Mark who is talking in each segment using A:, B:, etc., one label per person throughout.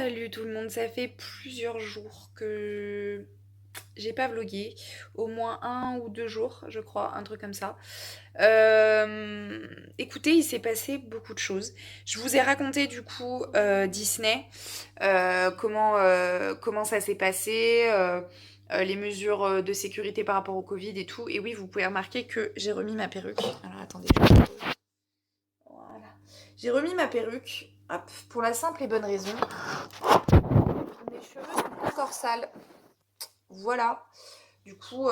A: Salut tout le monde, ça fait plusieurs jours que j'ai pas vlogué, au moins 1 ou 2 jours, je crois, un truc comme ça. Écoutez, il s'est passé beaucoup de choses. Je vous ai raconté du coup Disney, comment ça s'est passé, les mesures de sécurité par rapport au Covid et tout. Et oui, vous pouvez remarquer que j'ai remis ma perruque. Alors attendez, voilà. J'ai remis ma perruque, hop, pour la simple et bonne raison. Mes cheveux sont encore sales. Voilà. Du coup,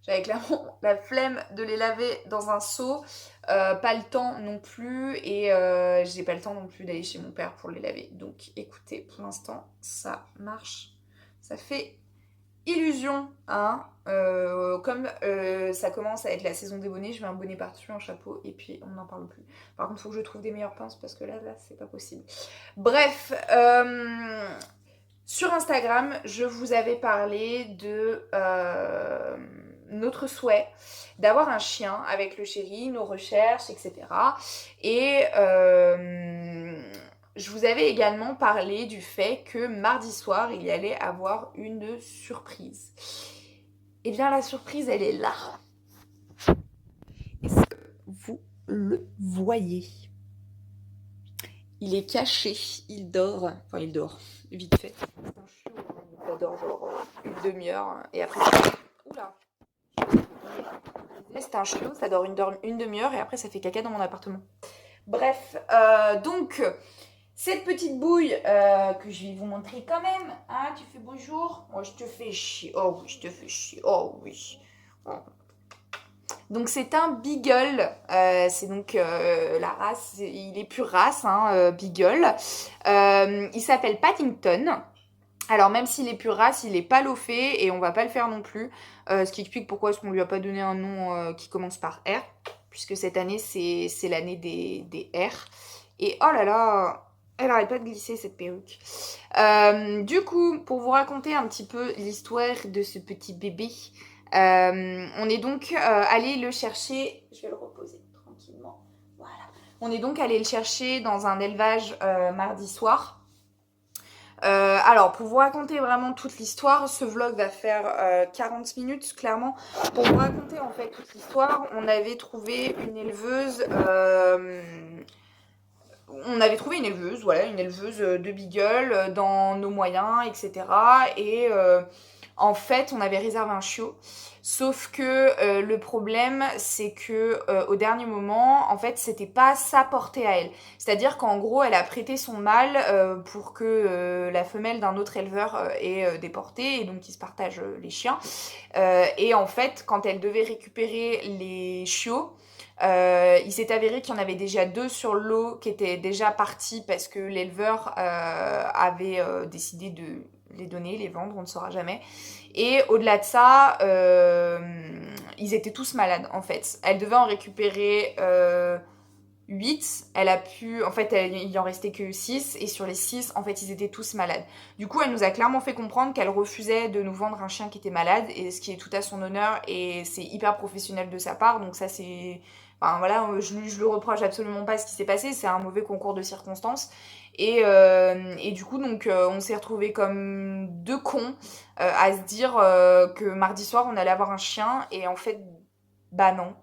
A: j'avais clairement la flemme de les laver dans un seau. Pas le temps non plus. Et j'ai pas le temps non plus d'aller chez mon père pour les laver. Donc écoutez, pour l'instant, ça marche. Ça fait illusion, hein. Comme ça commence à être la saison des bonnets, je mets un bonnet par-dessus, un chapeau, et puis on n'en parle plus. Par contre, il faut que je trouve des meilleures pinces parce que là, c'est pas possible. Bref, sur Instagram, je vous avais parlé de notre souhait d'avoir un chien avec le chéri, nos recherches, etc. Et je vous avais également parlé du fait que mardi soir, il y allait avoir une surprise. Eh bien, la surprise, elle est là. Est-ce que vous le voyez? Il est caché, il dort. Enfin, il dort, vite fait. C'est un chiot, ça dort genre une demi-heure. Et après, oula. C'est un chiot, ça dort une demi-heure et après, ça fait caca dans mon appartement. Bref, donc, cette petite bouille que je vais vous montrer quand même. Hein, tu fais bonjour. Moi, je te fais chier. Oh oui, je te fais chier. Oh oui. Oh. Donc c'est un beagle, c'est donc la race, il est pure race, hein, beagle. Il s'appelle Paddington. Alors même s'il est pure race, il est pas loffé et on va pas le faire non plus. Ce qui explique pourquoi est-ce qu'on lui a pas donné un nom qui commence par R, puisque cette année c'est l'année des R. Et oh là là, elle arrête pas de glisser cette perruque. Du coup, pour vous raconter un petit peu l'histoire de ce petit bébé, on est donc allé le chercher. Je vais le reposer tranquillement. Voilà. On est donc allé le chercher dans un élevage mardi soir. Alors, pour vous raconter vraiment toute l'histoire, ce vlog va faire 40 minutes, clairement. Pour vous raconter en fait toute l'histoire, on avait trouvé une éleveuse. Voilà, une éleveuse de beagle dans nos moyens, etc. Et en fait, on avait réservé un chiot. Sauf que le problème, c'est que au dernier moment, en fait, c'était pas sa portée à elle. C'est-à-dire qu'en gros, elle a prêté son mâle pour que la femelle d'un autre éleveur ait des portées et donc ils se partagent les chiens. Et en fait, quand elle devait récupérer les chiots, il s'est avéré qu'il y en avait déjà 2 sur le lot qui étaient déjà partis parce que l'éleveur avait décidé de les donner, les vendre, on ne saura jamais. Et au-delà de ça, ils étaient tous malades en fait. Elle devait en récupérer 8, elle a pu, en fait, il en restait que 6, et sur les 6, en fait, ils étaient tous malades. Du coup, elle nous a clairement fait comprendre qu'elle refusait de nous vendre un chien qui était malade, et ce qui est tout à son honneur, et c'est hyper professionnel de sa part, donc ça c'est... Enfin voilà, je lui reproche absolument pas ce qui s'est passé, c'est un mauvais concours de circonstances. Et du coup, donc, on s'est retrouvés comme deux cons à se dire que mardi soir, on allait avoir un chien, et en fait, bah non.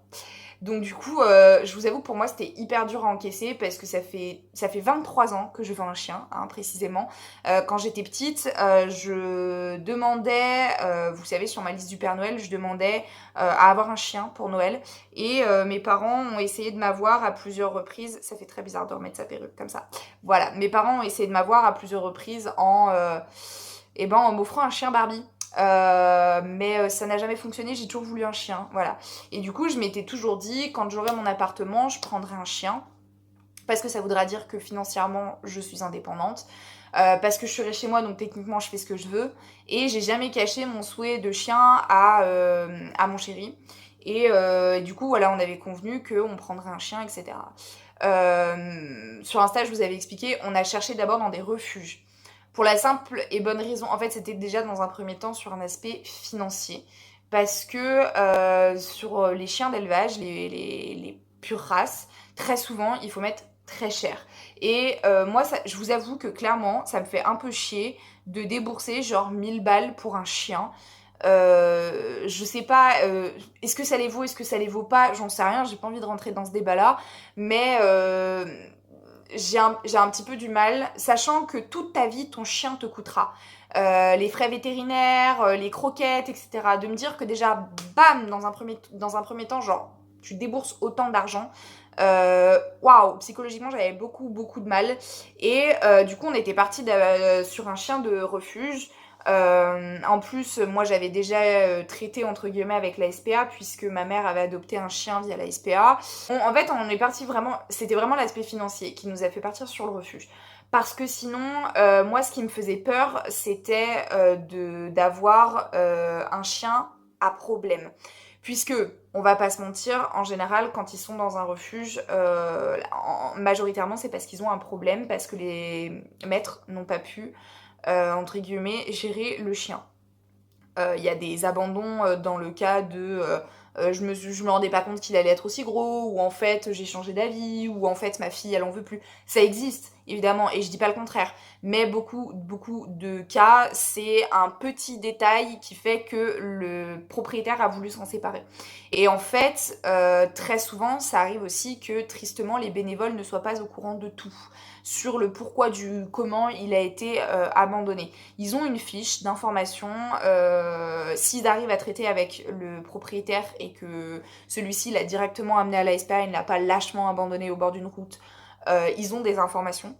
A: Donc du coup, je vous avoue, pour moi, c'était hyper dur à encaisser parce que ça fait 23 ans que je veux un chien, hein, précisément. Quand j'étais petite, je demandais, vous savez, sur ma liste du Père Noël, je demandais à avoir un chien pour Noël. Et mes parents ont essayé de m'avoir à plusieurs reprises. Ça fait très bizarre de remettre sa perruque comme ça. Voilà, mes parents ont essayé de m'avoir à plusieurs reprises en m'offrant un chien Barbie. Mais ça n'a jamais fonctionné, j'ai toujours voulu un chien, voilà. Et du coup, je m'étais toujours dit, quand j'aurai mon appartement, je prendrai un chien, parce que ça voudra dire que financièrement, je suis indépendante, parce que je serai chez moi, donc techniquement, je fais ce que je veux, et j'ai jamais caché mon souhait de chien à mon chéri. Et du coup, voilà, on avait convenu qu'on prendrait un chien, etc. Sur Insta, je vous avais expliqué, on a cherché d'abord dans des refuges. Pour la simple et bonne raison, en fait, c'était déjà dans un premier temps sur un aspect financier. Parce que sur les chiens d'élevage, les pures races, très souvent, il faut mettre très cher. Et moi, je vous avoue que clairement, ça me fait un peu chier de débourser genre 1000 balles pour un chien. Je sais pas, est-ce que ça les vaut, est-ce que ça les vaut pas, j'en sais rien, j'ai pas envie de rentrer dans ce débat-là, mais j'ai un petit peu du mal, sachant que toute ta vie, ton chien te coûtera. Les frais vétérinaires, les croquettes, etc. De me dire que déjà, bam, dans un premier temps, genre, tu débourses autant d'argent. Waouh, psychologiquement, j'avais beaucoup, beaucoup de mal. Et du coup, on était parti sur un chien de refuge. En plus, moi j'avais déjà traité entre guillemets avec la SPA puisque ma mère avait adopté un chien via la SPA. En fait, on est parti vraiment, c'était vraiment l'aspect financier qui nous a fait partir sur le refuge. Parce que sinon, moi ce qui me faisait peur, c'était d'avoir un chien à problème. Puisque, on va pas se mentir, en général, quand ils sont dans un refuge, majoritairement c'est parce qu'ils ont un problème, parce que les maîtres n'ont pas pu entre guillemets, gérer le chien. Il y a des abandons dans le cas de je me rendais pas compte qu'il allait être aussi gros, ou en fait j'ai changé d'avis, ou en fait ma fille elle en veut plus. Ça existe évidemment, et je dis pas le contraire, mais beaucoup de cas, c'est un petit détail qui fait que le propriétaire a voulu s'en séparer. Et en fait, très souvent, ça arrive aussi que tristement les bénévoles ne soient pas au courant de tout sur le pourquoi du comment il a été abandonné. Ils ont une fiche d'information. S'ils arrivent à traiter avec le propriétaire et que celui-ci l'a directement amené à la SPA et ne l'a pas lâchement abandonné au bord d'une route, ils ont des informations.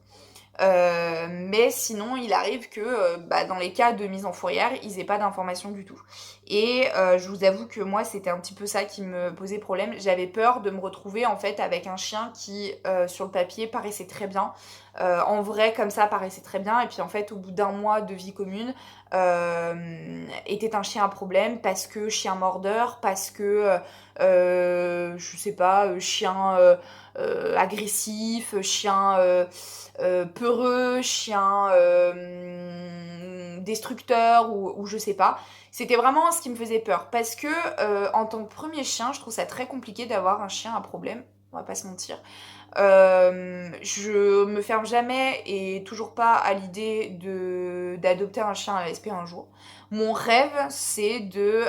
A: Mais sinon, il arrive que dans les cas de mise en fourrière, ils n'aient pas d'informations du tout. Et je vous avoue que moi, c'était un petit peu ça qui me posait problème. J'avais peur de me retrouver en fait avec un chien qui, sur le papier, paraissait très bien. En vrai, comme ça, paraissait très bien. Et puis en fait, au bout d'1 mois de vie commune, était un chien à problème parce que chien mordeur, parce que, je sais pas, chien agressif, chien peureux, chien destructeur ou je sais pas. C'était vraiment ce qui me faisait peur parce que en tant que premier chien, je trouve ça très compliqué d'avoir un chien à problème, on va pas se mentir. Je me ferme jamais et toujours pas à l'idée d'adopter un chien à la SP un jour. Mon rêve, c'est de...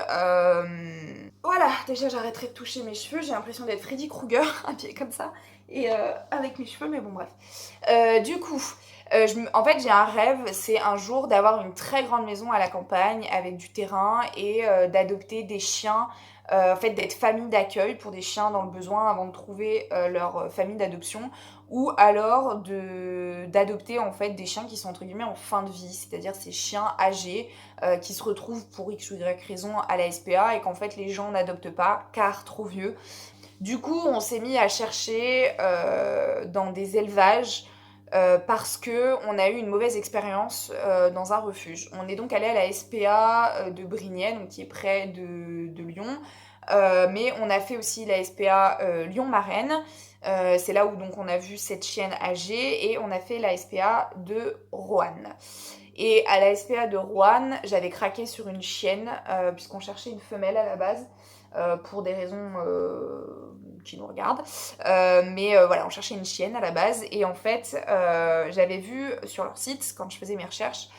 A: Voilà, déjà j'arrêterai de toucher mes cheveux, j'ai l'impression d'être Freddy Krueger, un pied comme ça, et avec mes cheveux, mais bon bref. Du coup, en fait j'ai un rêve, c'est un jour d'avoir une très grande maison à la campagne avec du terrain et d'adopter des chiens, en fait d'être famille d'accueil pour des chiens dans le besoin avant de trouver leur famille d'adoption, ou alors d'adopter en fait des chiens qui sont entre guillemets en fin de vie, c'est-à-dire ces chiens âgés qui se retrouvent pour X ou Y raison à la SPA et qu'en fait les gens n'adoptent pas car trop vieux. Du coup, on s'est mis à chercher dans des élevages parce que on a eu une mauvaise expérience dans un refuge. On est donc allé à la SPA de Brignais, donc qui est près de Lyon, mais on a fait aussi la SPA Lyon-Marraine. C'est là où donc on a vu cette chienne âgée et on a fait la SPA de Roanne. Et à la SPA de Roanne, j'avais craqué sur une chienne puisqu'on cherchait une femelle à la base pour des raisons qui nous regardent. Mais voilà, on cherchait une chienne à la base et en fait, j'avais vu sur leur site quand je faisais mes recherches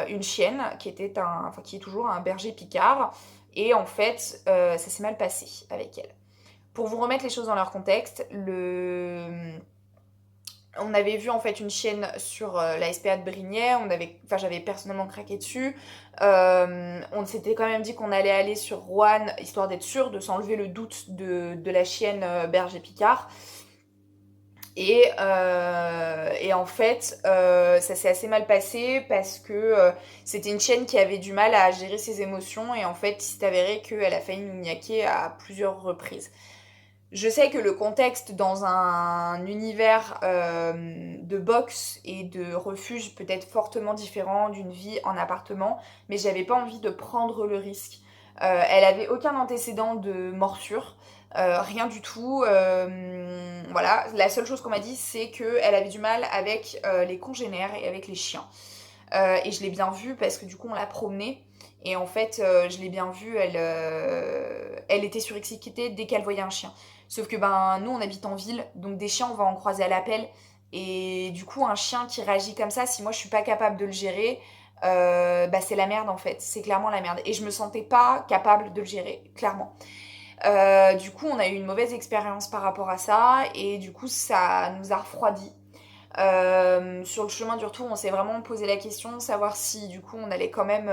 A: une chienne qui qui est toujours un berger picard et en fait, ça s'est mal passé avec elle. Pour vous remettre les choses dans leur contexte, on avait vu en fait une chienne sur la SPA de Brignais, j'avais personnellement craqué dessus. On s'était quand même dit qu'on allait aller sur Roanne, histoire d'être sûr de s'enlever le doute de la chienne berger picard. Et en fait, ça s'est assez mal passé parce que c'était une chienne qui avait du mal à gérer ses émotions et en fait, il s'est avéré qu'elle a failli nous niaquer à plusieurs reprises. Je sais que le contexte dans un univers de box et de refuge peut être fortement différent d'une vie en appartement, mais j'avais pas envie de prendre le risque. Elle avait aucun antécédent de morsure, rien du tout. Voilà, la seule chose qu'on m'a dit, c'est qu'elle avait du mal avec les congénères et avec les chiens. Et je l'ai bien vue parce que du coup on l'a promenée. Et en fait, je l'ai bien vue, elle était surexcitée dès qu'elle voyait un chien. Sauf que nous on habite en ville, donc des chiens on va en croiser à l'appel. Et du coup un chien qui réagit comme ça, si moi je suis pas capable de le gérer, c'est la merde en fait, c'est clairement la merde. Et je me sentais pas capable de le gérer, clairement. Du coup, on a eu une mauvaise expérience par rapport à ça et du coup, ça nous a refroidi. Sur le chemin du retour, on s'est vraiment posé la question de savoir si du coup on allait quand même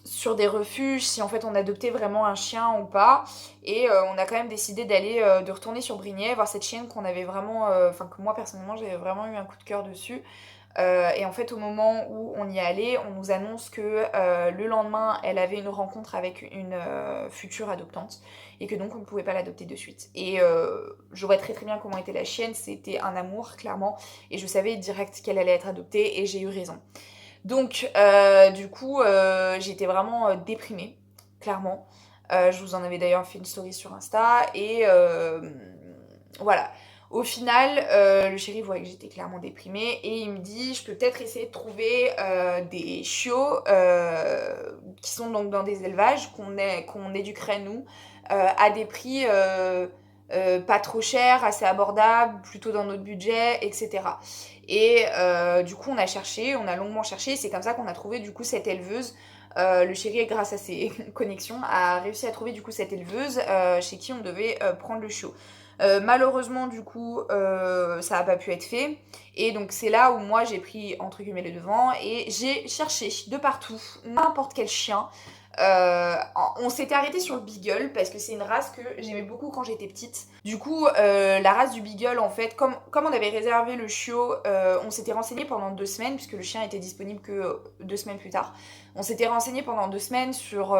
A: sur des refuges, si en fait on adoptait vraiment un chien ou pas. Et on a quand même décidé de retourner sur Brignais, voir cette chienne qu'on avait vraiment, que moi personnellement j'avais vraiment eu un coup de cœur dessus. Et en fait, au moment où on y allait, on nous annonce que le lendemain, elle avait une rencontre avec une future adoptante et que donc on ne pouvait pas l'adopter de suite. Et je vois très très bien comment était la chienne, c'était un amour, clairement, et je savais direct qu'elle allait être adoptée et j'ai eu raison. Donc, du coup, j'étais vraiment déprimée, clairement. Je vous en avais d'ailleurs fait une story sur Insta et voilà. Au final, le chéri voyait que j'étais clairement déprimée et il me dit je peux peut-être essayer de trouver des chiots qui sont donc dans des élevages qu'on éduquerait nous à des prix pas trop chers, assez abordables, plutôt dans notre budget, etc. Et du coup, on a longuement cherché. C'est comme ça qu'on a trouvé du coup cette éleveuse. Le chéri, grâce à ses connexions, a réussi à trouver du coup cette éleveuse chez qui on devait prendre le chiot. Malheureusement, du coup, ça n'a pas pu être fait. Et donc, c'est là où moi, j'ai pris, entre guillemets, le devant. Et j'ai cherché de partout n'importe quel chien. On s'était arrêté sur le Beagle parce que c'est une race que j'aimais beaucoup quand j'étais petite. Du coup, la race du Beagle, en fait, comme on avait réservé le chiot, on s'était renseigné pendant 2 semaines, puisque le chien était disponible que 2 semaines plus tard. On s'était renseigné pendant 2 semaines sur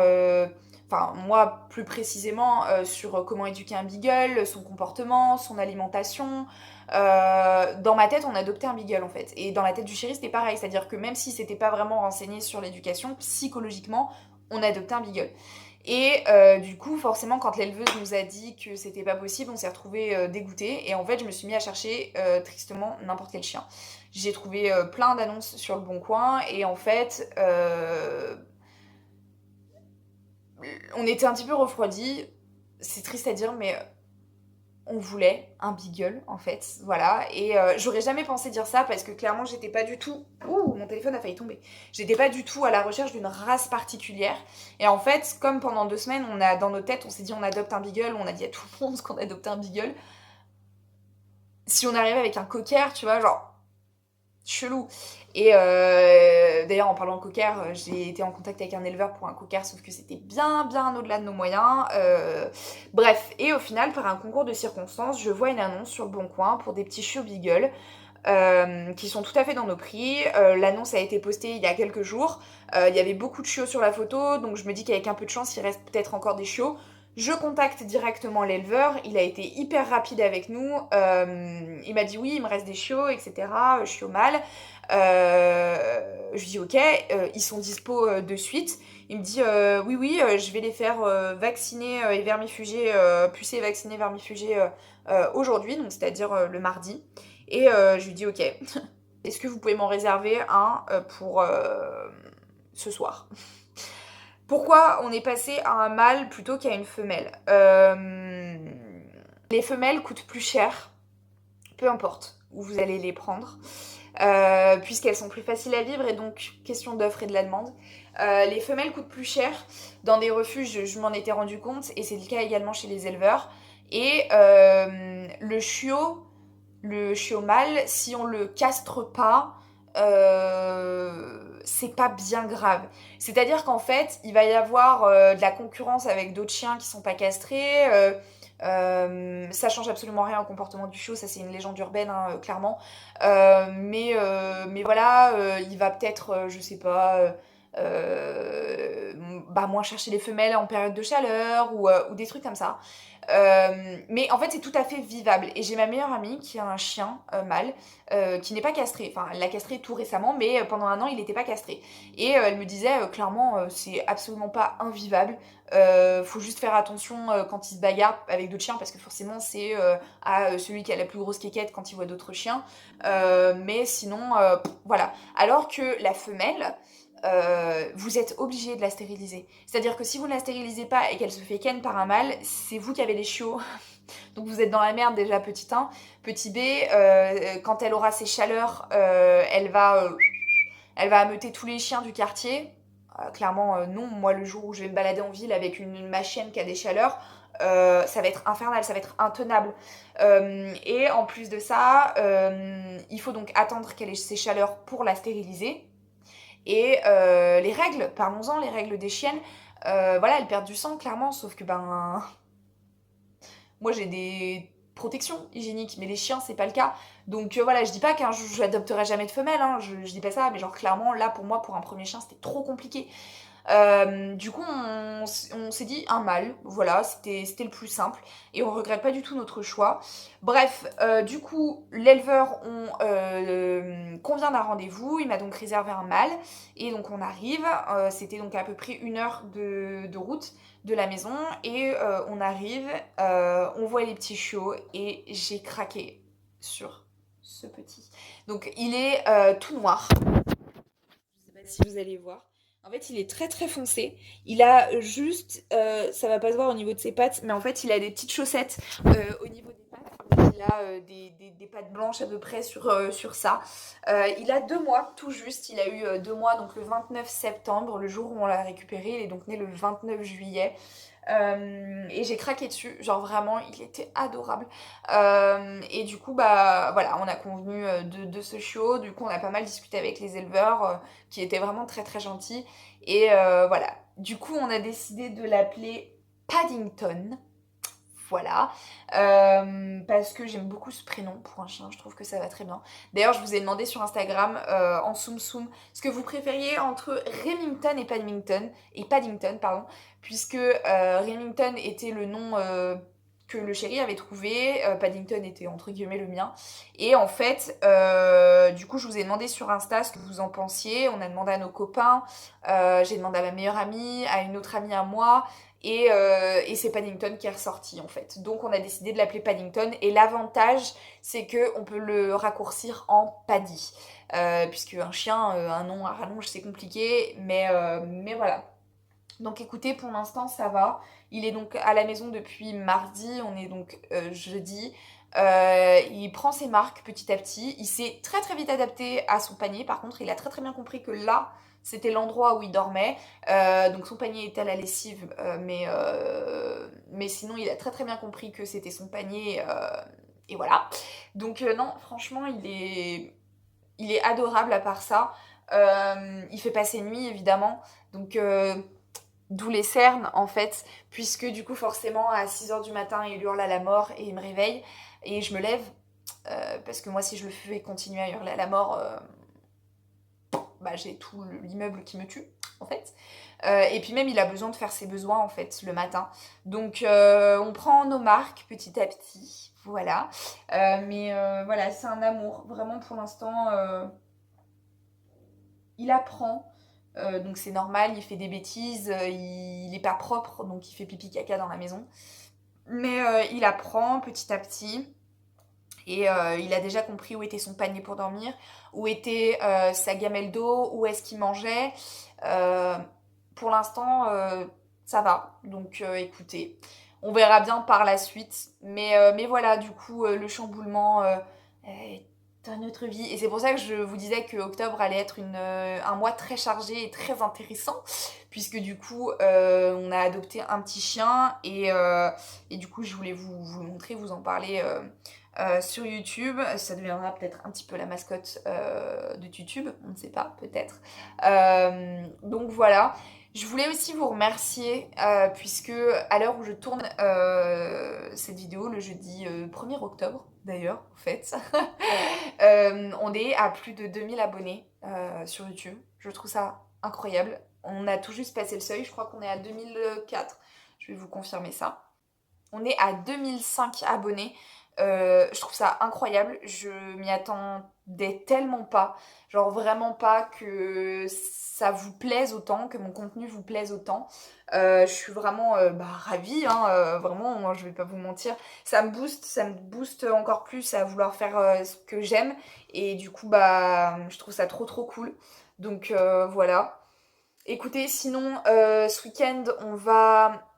A: moi plus précisément sur comment éduquer un beagle, son comportement, son alimentation. Dans ma tête, on adoptait un beagle en fait. Et dans la tête du chéri, c'était pareil. C'est-à-dire que même si c'était pas vraiment renseigné sur l'éducation, psychologiquement, on adoptait un beagle. Et du coup, forcément, quand l'éleveuse nous a dit que c'était pas possible, on s'est retrouvés dégoûtés. Et en fait, je me suis mis à chercher tristement n'importe quel chien. J'ai trouvé plein d'annonces sur le Bon Coin. Et en fait, on était un petit peu refroidis. C'est triste à dire, mais on voulait un beagle en fait, voilà. Et j'aurais jamais pensé dire ça parce que clairement j'étais pas du tout. Ouh, mon téléphone a failli tomber. J'étais pas du tout à la recherche d'une race particulière. Et en fait, comme pendant 2 semaines, on a dans nos têtes, on s'est dit on adopte un beagle, on a dit à tout le monde qu'on adoptait un beagle. Si on arrivait avec un cocker, tu vois, genre chelou. Et d'ailleurs, en parlant de cocker, j'ai été en contact avec un éleveur pour un cocker, sauf que c'était bien, bien au-delà de nos moyens. Bref, et au final, par un concours de circonstances, je vois une annonce sur le Bon Coin pour des petits chiots beagle. Qui sont tout à fait dans nos prix. L'annonce a été postée il y a quelques jours. Il y avait beaucoup de chiots sur la photo, donc je me dis qu'avec un peu de chance, il reste peut-être encore des chiots. Je contacte directement l'éleveur, il a été hyper rapide avec nous. Il m'a dit oui, il me reste des chiots, etc. Chiots mâles. Je lui dis ok, ils sont dispo de suite. Il me dit oui, oui, je vais les faire vacciner et vermifuger, pucer et vacciner, vermifuger aujourd'hui, donc c'est-à-dire le mardi. Et je lui dis ok, est-ce que vous pouvez m'en réserver un pour ce soir? Pourquoi on est passé à un mâle plutôt qu'à une femelle? Les femelles coûtent plus cher, peu importe où vous allez les prendre, puisqu'elles sont plus faciles à vivre et donc question d'offre et de la demande. Les femelles coûtent plus cher. Dans des refuges, je m'en étais rendu compte et c'est le cas également chez les éleveurs. Et le chiot mâle, si on le castre pas, c'est pas bien grave. C'est-à-dire qu'en fait, il va y avoir de la concurrence avec d'autres chiens qui sont pas castrés. Ça change absolument rien au comportement du chiot, ça c'est une légende urbaine, hein, clairement. Mais voilà, il va peut-être, je sais pas, moins chercher les femelles en période de chaleur ou des trucs comme ça. Mais en fait, c'est tout à fait vivable. Et j'ai ma meilleure amie qui a un chien mâle qui n'est pas castré. Enfin, elle l'a castré tout récemment, mais pendant un an, il n'était pas castré. Et elle me disait clairement, c'est absolument pas invivable. Faut juste faire attention quand il se bagarre avec d'autres chiens, parce que forcément, c'est à celui qui a la plus grosse quéquette quand il voit d'autres chiens. Mais sinon, voilà. Alors que la femelle, vous êtes obligé de la stériliser. C'est-à-dire que si vous ne la stérilisez pas et qu'elle se fait ken par un mâle, c'est vous qui avez les chiots. Donc vous êtes dans la merde déjà, petit 1. Petit B, quand elle aura ses chaleurs, elle va ameuter tous les chiens du quartier. Clairement, non. Moi, le jour où je vais me balader en ville avec ma chienne qui a des chaleurs, ça va être infernal, ça va être intenable. Et en plus de ça, il faut donc attendre qu'elle ait ses chaleurs pour la stériliser. Et les règles, parlons-en, les règles des chiennes, voilà, elles perdent du sang, clairement, sauf que moi j'ai des protections hygiéniques, mais les chiens c'est pas le cas. Donc voilà, je dis pas qu'un jour je n'adopterai jamais de femelle, hein, je dis pas ça, mais genre clairement là pour moi, pour un premier chien, c'était trop compliqué. Du coup, on s'est dit un mâle, voilà, c'était le plus simple et on regrette pas du tout notre choix. Bref, du coup, l'éleveur convient d'un rendez-vous, il m'a donc réservé un mâle et donc on arrive, c'était donc à peu près 1 heure de route de la maison et on arrive, on voit les petits chiots et j'ai craqué sur ce petit. Donc il est tout noir. Je sais pas si vous allez voir. En fait, il est très très foncé. Il a juste, ça va pas se voir au niveau de ses pattes, mais en fait, il a des petites chaussettes au niveau des pattes. Donc, il a des pattes blanches à peu près sur ça. Il a 2 mois tout juste. Il a eu 2 mois, donc le 29 septembre, le jour où on l'a récupéré. Il est donc né le 29 juillet. Et j'ai craqué dessus, genre vraiment, il était adorable. Et du coup, bah voilà, on a convenu de ce chiot. Du coup, on a pas mal discuté avec les éleveurs qui étaient vraiment très très gentils. Et voilà, du coup, on a décidé de l'appeler Paddington. Voilà, parce que j'aime beaucoup ce prénom pour un chien, je trouve que ça va très bien. D'ailleurs, je vous ai demandé sur Instagram, en soum soum, ce que vous préfériez entre Remington et Paddington, pardon, puisque Remington était le nom que le chéri avait trouvé, Paddington était entre guillemets le mien. Et en fait, du coup, je vous ai demandé sur Insta ce que vous en pensiez. On a demandé à nos copains, j'ai demandé à ma meilleure amie, à une autre amie à moi. Et c'est Paddington qui est ressorti en fait. Donc on a décidé de l'appeler Paddington. Et l'avantage, c'est qu'on peut le raccourcir en Paddy. Puisque un chien, un nom à rallonge, c'est compliqué. Mais voilà. Donc écoutez, pour l'instant, ça va. Il est donc à la maison depuis mardi. On est donc jeudi. Il prend ses marques petit à petit. Il s'est très très vite adapté à son panier. Par contre, il a très très bien compris que là, c'était l'endroit où il dormait. Donc son panier était à la lessive, mais sinon, il a très très bien compris que c'était son panier. Et voilà. Donc non, franchement, il est adorable à part ça. Il fait passer nuit, évidemment. Donc d'où les cernes en fait, puisque du coup forcément à 6 h du matin il hurle à la mort et il me réveille et je me lève, parce que moi si je le fais continuer à hurler à la mort, bah, j'ai tout l'immeuble qui me tue en fait. Et puis même il a besoin de faire ses besoins en fait le matin. Donc on prend nos marques petit à petit, voilà. Mais voilà, c'est un amour, vraiment pour l'instant. Il apprend, donc c'est normal, il fait des bêtises, il n'est pas propre, donc il fait pipi caca dans la maison. Mais il apprend petit à petit. Et il a déjà compris où était son panier pour dormir, où était sa gamelle d'eau, où est-ce qu'il mangeait. Euh, pour l'instant, ça va. Donc écoutez, on verra bien par la suite. Mais voilà, du coup, le chamboulement est dans notre vie. Et c'est pour ça que je vous disais que octobre allait être un mois très chargé et très intéressant. Puisque du coup, on a adopté un petit chien. Et du coup, je voulais vous le montrer, vous en parler. Sur YouTube, ça deviendra peut-être un petit peu la mascotte de YouTube, on ne sait pas, peut-être. Donc voilà. Je voulais aussi vous remercier, puisque à l'heure où je tourne cette vidéo, le jeudi 1er octobre, d'ailleurs, en fait, on est à plus de 2000 abonnés sur YouTube. Je trouve ça incroyable. On a tout juste passé le seuil, je crois qu'on est à 2004. Je vais vous confirmer ça. On est à 2005 abonnés. Je trouve ça incroyable. Je m'y attendais tellement pas. Genre vraiment pas que ça vous plaise autant, que mon contenu vous plaise autant. Je suis vraiment ravie, hein, vraiment, moi, je vais pas vous mentir. Ça me booste encore plus à vouloir faire ce que j'aime. Et du coup, bah, je trouve ça trop trop cool. Donc voilà. Écoutez, sinon, ce week-end, on va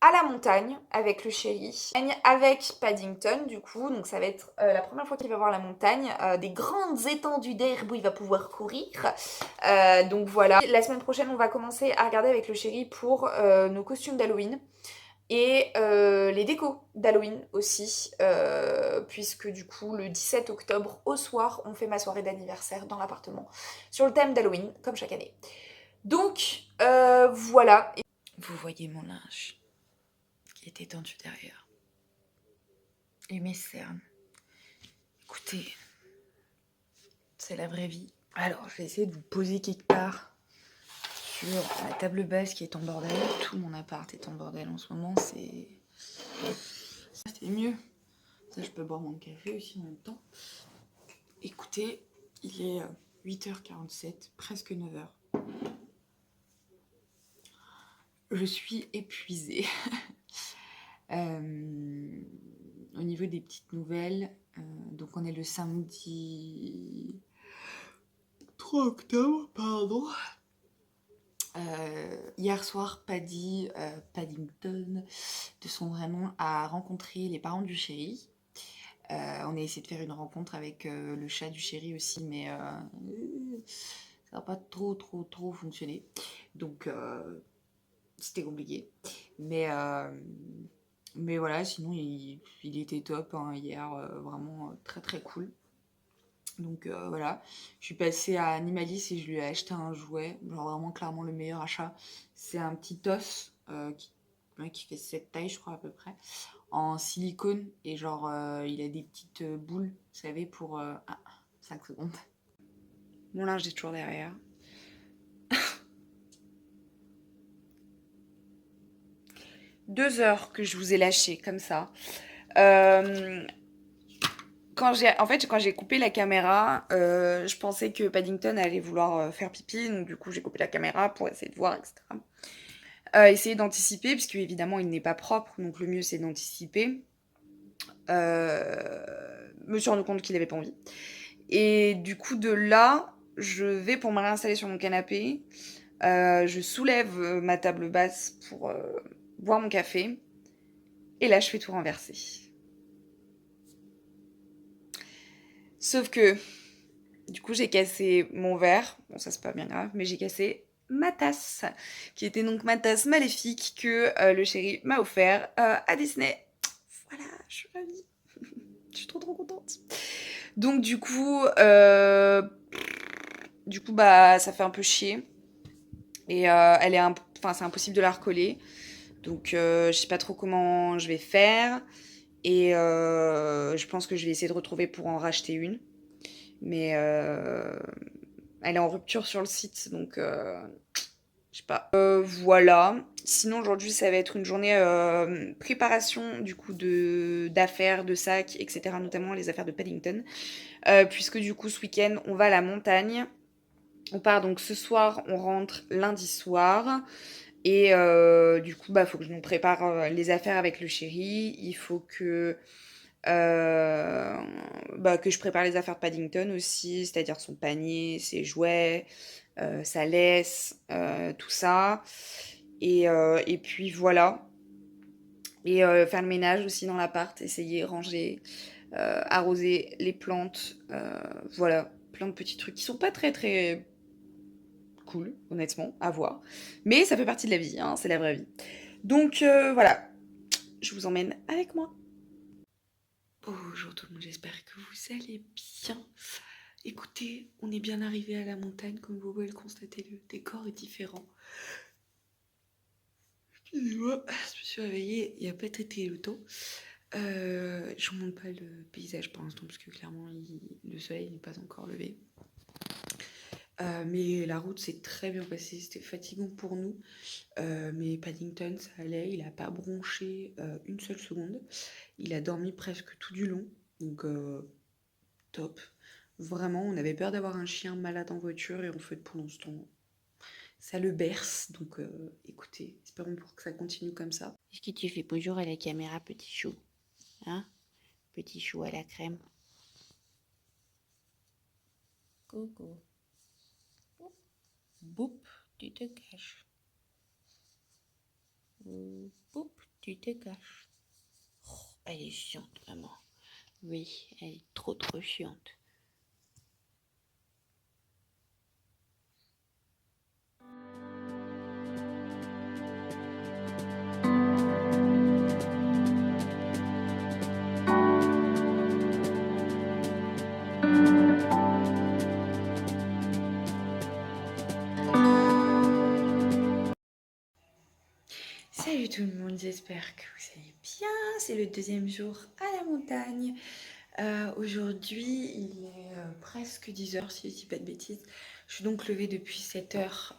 A: à la montagne avec le chéri, avec Paddington du coup, donc ça va être la première fois qu'il va voir la montagne, des grandes étendues d'herbe où il va pouvoir courir, donc voilà. La semaine prochaine on va commencer à regarder avec le chéri pour nos costumes d'Halloween et les décos d'Halloween aussi, puisque du coup le 17 octobre au soir on fait ma soirée d'anniversaire dans l'appartement sur le thème d'Halloween comme chaque année. Donc voilà. Vous voyez mon linge qui est étendu derrière. Et mes cernes. Écoutez, c'est la vraie vie. Alors, je vais essayer de vous poser quelque part sur la table basse qui est en bordel. Tout mon appart est en bordel en ce moment, c'est mieux. Ça, je peux boire mon café aussi en même temps. Écoutez, il est 8h47, presque 9h. Je suis épuisée. Au niveau des petites nouvelles, donc on est le samedi 3 octobre, pardon. Hier soir, Paddington, de son vrai nom, a rencontré les parents du chéri. On a essayé de faire une rencontre avec le chat du chéri aussi, mais ça n'a pas trop fonctionné. Donc c'était compliqué. Mais voilà, sinon il était top hein, hier, vraiment très cool. Donc voilà, je suis passée à Animalis et je lui ai acheté un jouet, genre vraiment clairement le meilleur achat. C'est un petit os qui fait cette taille je crois à peu près, en silicone et genre il a des petites boules, vous savez, pour 5 secondes. Mon linge est toujours derrière. 2 heures que je vous ai lâché comme ça. Quand j'ai coupé la caméra, je pensais que Paddington allait vouloir faire pipi, donc du coup j'ai coupé la caméra pour essayer de voir, etc. Essayer d'anticiper, puisque évidemment il n'est pas propre, donc le mieux c'est d'anticiper. Me suis rendu compte qu'il n'avait pas envie. Et du coup de là, je vais pour me réinstaller sur mon canapé. Je soulève ma table basse pour boire mon café. Et là, je fais tout renverser. Sauf que, du coup, j'ai cassé mon verre. Bon, ça, c'est pas bien grave, mais j'ai cassé ma tasse, qui était donc ma tasse maléfique que le chéri m'a offert à Disney. Voilà, je suis ravie. Je suis trop contente. Donc, du coup, bah, ça fait un peu chier. Et c'est impossible de la recoller. Donc, je sais pas trop comment je vais faire. Et je pense que je vais essayer de retrouver pour en racheter une. Mais elle est en rupture sur le site, donc je sais pas. Voilà. Sinon, aujourd'hui, ça va être une journée préparation du coup d'affaires, de sacs, etc. Notamment les affaires de Paddington. Puisque du coup, ce week-end, on va à la montagne. On part donc ce soir, on rentre lundi soir. Et du coup, bah, faut que je nous prépare les affaires avec le chéri. Il faut que je prépare les affaires de Paddington aussi, c'est-à-dire son panier, ses jouets, sa laisse, tout ça. Et puis voilà. Et faire le ménage aussi dans l'appart, essayer, ranger, arroser les plantes. Voilà, plein de petits trucs qui sont pas très cool, honnêtement, à voir. Mais ça fait partie de la vie, hein, c'est la vraie vie. Donc voilà, je vous emmène avec moi. Bonjour tout le monde, j'espère que vous allez bien. Écoutez, on est bien arrivé à la montagne, comme vous pouvez le constater, le décor est différent. Excusez-moi, je me suis réveillée, il n'y a pas été le temps. Je ne montre pas le paysage pour l'instant, parce que clairement, le soleil n'est pas encore levé. Mais la route s'est très bien passée, c'était fatigant pour nous. Mais Paddington, ça allait, il n'a pas bronché une seule seconde. Il a dormi presque tout du long, donc top. Vraiment, on avait peur d'avoir un chien malade en voiture et en fait, pour l'instant, ça le berce. Donc, écoutez, espérons pour que ça continue comme ça.
B: Qu'est-ce que tu fais? Bonjour à la caméra, petit chou. Hein? Petit chou à la crème. Coucou.
A: Boop.
B: tu te caches. Poup, tu te caches. Oh, elle est chiante, maman. Oui, elle est trop chiante. Salut tout le monde, j'espère que vous allez bien. C'est le deuxième jour à la montagne. Aujourd'hui, il est presque 10h si je dis pas de bêtises. Je suis donc levée depuis 7h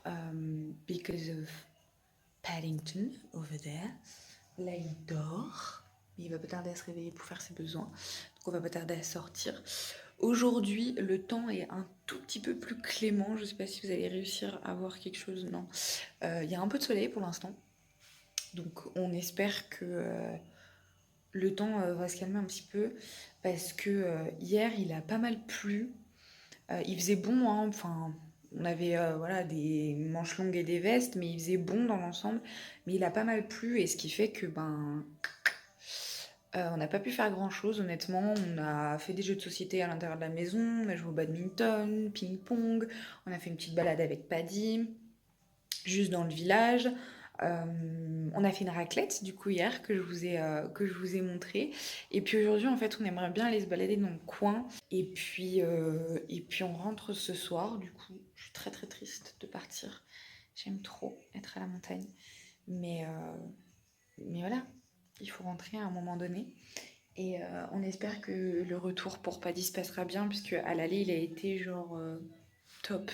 B: because of Paddington over there. Là, il dort, mais il va pas tarder à se réveiller pour faire ses besoins. Donc on va pas tarder à sortir. Aujourd'hui, le temps est un tout petit peu plus clément. Je sais pas si vous allez réussir à voir quelque chose. Non. Il y a un peu de soleil pour l'instant. Donc on espère que le temps va se calmer un petit peu parce que hier il a pas mal plu. Il faisait bon, hein, enfin on avait voilà, des manches longues et des vestes, mais il faisait bon dans l'ensemble. Mais il a pas mal plu et ce qui fait que on n'a pas pu faire grand chose honnêtement. On a fait des jeux de société à l'intérieur de la maison, on a joué au badminton, ping-pong, on a fait une petite balade avec Paddy, juste dans le village. On a fait une raclette du coup hier que je vous ai montré. Et puis aujourd'hui en fait on aimerait bien aller se balader dans le coin. Et puis on rentre ce soir du coup. Je suis très très triste de partir. J'aime trop être à la montagne. Mais, mais voilà, il faut rentrer à un moment donné. Et on espère que le retour pour Paddy se passera bien puisque à l'aller il a été genre top.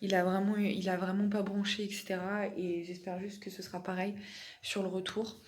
B: Il a vraiment pas bronché, etc. Et j'espère juste que ce sera pareil sur le retour.